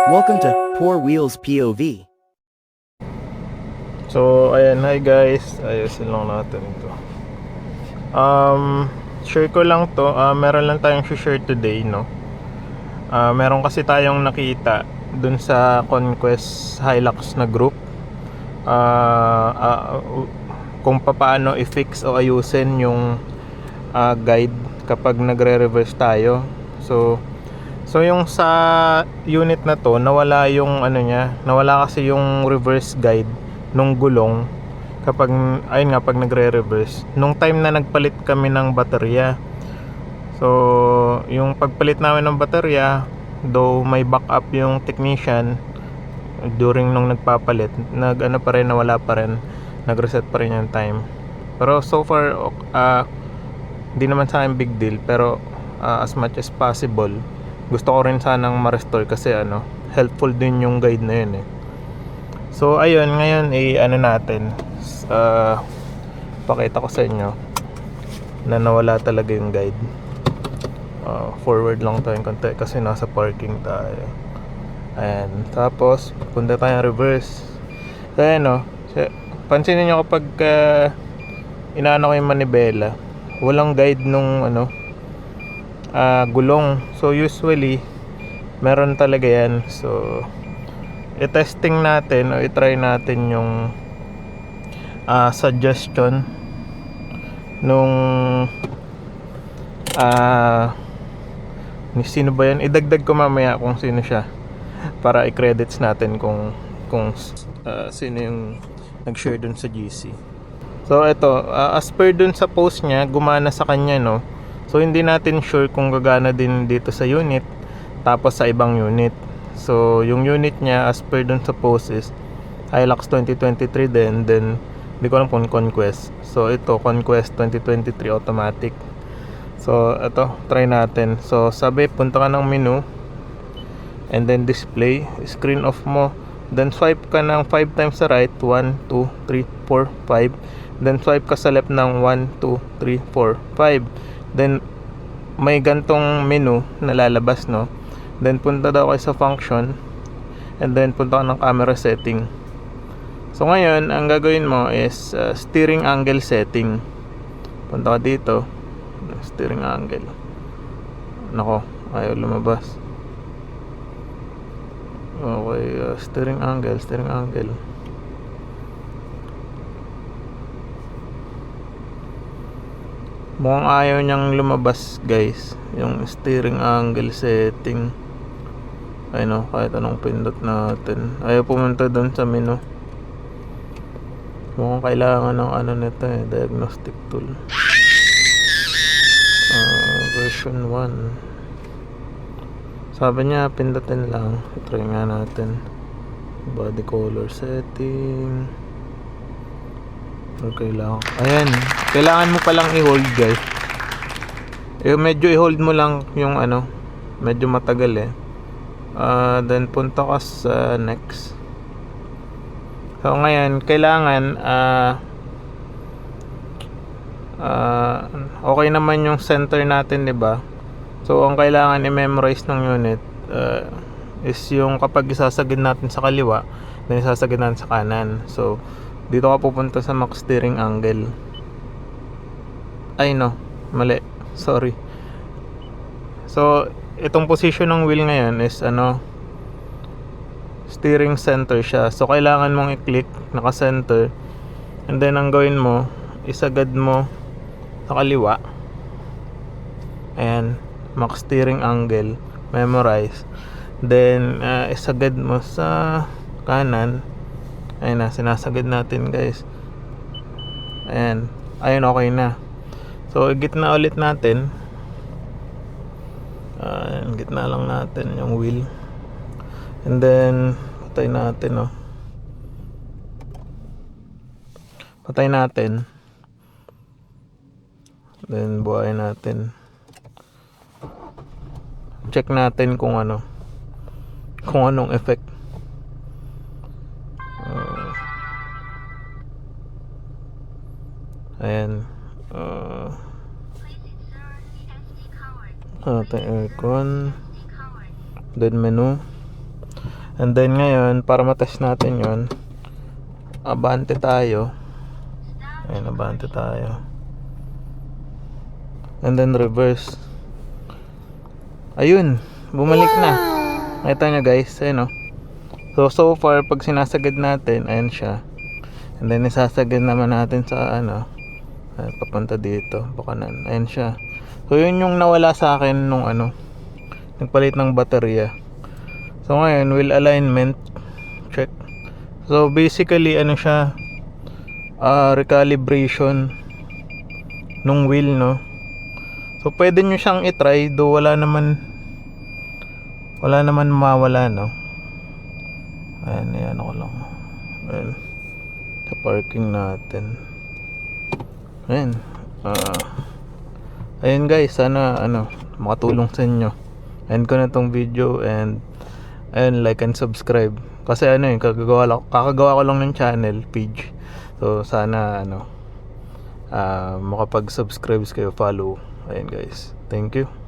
Welcome to Poor Wheels POV. So, ayan, hi guys. Ayusin lang natin ito. Share ko lang to. Meron lang tayong share today, no? Meron kasi tayong nakita dun sa Conquest Hilux na group. Ah, ah, kung paano i-fix o ayusin yung guide kapag nagre-reverse tayo. So yung sa unit na to, nawala yung ano niya, nawala kasi yung reverse guide nung gulong kapag ayun nga pag nagre-reverse. Nung time na nagpalit kami ng baterya. So yung pagpalit namin ng baterya, though may backup yung technician during nung nagpapalit, nag-ano pa rin, nawala pa rin, nag-reset pa rin yung time. Pero so far di naman sa akin big deal, pero as much as possible gusto ko rin sanang ma-restore kasi helpful din yung guide na yun eh. So ayun, ngayon ano natin, pakita ko sa inyo na nawala talaga yung guide. Forward lang tayo konti kasi nasa parking tayo. Ayan, tapos punta tayong reverse. So ayan pansinin nyo kapag inaano ko yung manibela, walang guide nung gulong. So usually meron talaga yan. So i-testing natin o i-try natin yung suggestion nung ni sino ba yan, idagdag ko mamaya kung sino siya para i-credits natin kung sino yung nag-share dun sa GC. So ito, as per dun sa post niya, gumana sa kanya, no. So hindi natin sure kung gagana din dito sa unit tapos sa ibang unit. So yung unit niya as per dun sa post is Hilux 2023 din, then hindi ko alam kung Conquest. So ito Conquest 2023 automatic. So ito, try natin. So sabi, punta ka ng menu and then display, screen off mo, then swipe ka ng 5 times sa right, 1, 2, 3, 4, 5, then swipe ka sa left ng 1, 2, 3, 4, 5. Then may gantong menu na lalabas, no. Then punta daw kayo sa function and then punta ka ng camera setting. So ngayon ang gagawin mo is steering angle setting. Punta ka dito, steering angle. Nako, ayaw lumabas. Okay, steering angle. Mukhang ayaw niyang lumabas, guys, yung steering angle setting. Ayun, kahit anong pindot natin, ayaw pumunta doon sa menu. Mukhang kailangan ng nito diagnostic tool. Version 1. Sabi niya pindutin lang. Try nga natin. Body color setting. Okay lang. Ayan, kailangan mo palang i-hold, guys. Medyo i-hold mo lang yung medyo matagal then punta ka sa next. So ngayon kailangan okay naman yung center natin, 'di ba? So ang kailangan i-memorize ng unit is yung kapag isasagid natin sa kaliwa, then isasagid natin sa kanan. So dito ka pupunta sa max steering angle. Ay no, mali. Sorry. So itong position ng wheel ngayon is steering center siya. So kailangan mong i-click naka-center, and then ang gawin mo, isagad mo sa kaliwa. Ayan, max steering angle, memorize. Then isagad mo sa kanan. Ayun na, sinasagad natin, guys. Ayan, okay na. So gitna ulit natin. Gitna lang natin yung wheel. And then patay natin, patay natin. Then buhayin natin. Check natin kung anong effect. Ayan. Ating aircon. Then menu. And then ngayon, para matest natin yon, abante tayo. Ayun, abante tayo. And then reverse. Ayun, bumalik na. Nakita nyo guys, ayun o. So far, pag sinasagad natin, ayan siya. And then isasagad naman natin sa papunta dito, bukanan. Ayan siya. So yun yung nawala sa akin nung nagpalit ng baterya. So ngayon, wheel alignment check. So basically siya, recalibration nung wheel, no. So pwede nyo siyang i-try, do wala naman mawala, no. Ayan ako lang. Ayan, sa parking natin. Ayan. Ayun guys, sana makatulong sa inyo. End ko na tong video, and like and subscribe. Kasi kakagawa ko lang ng channel page. So sana makapag-subscribe kayo, follow. Ayun guys. Thank you.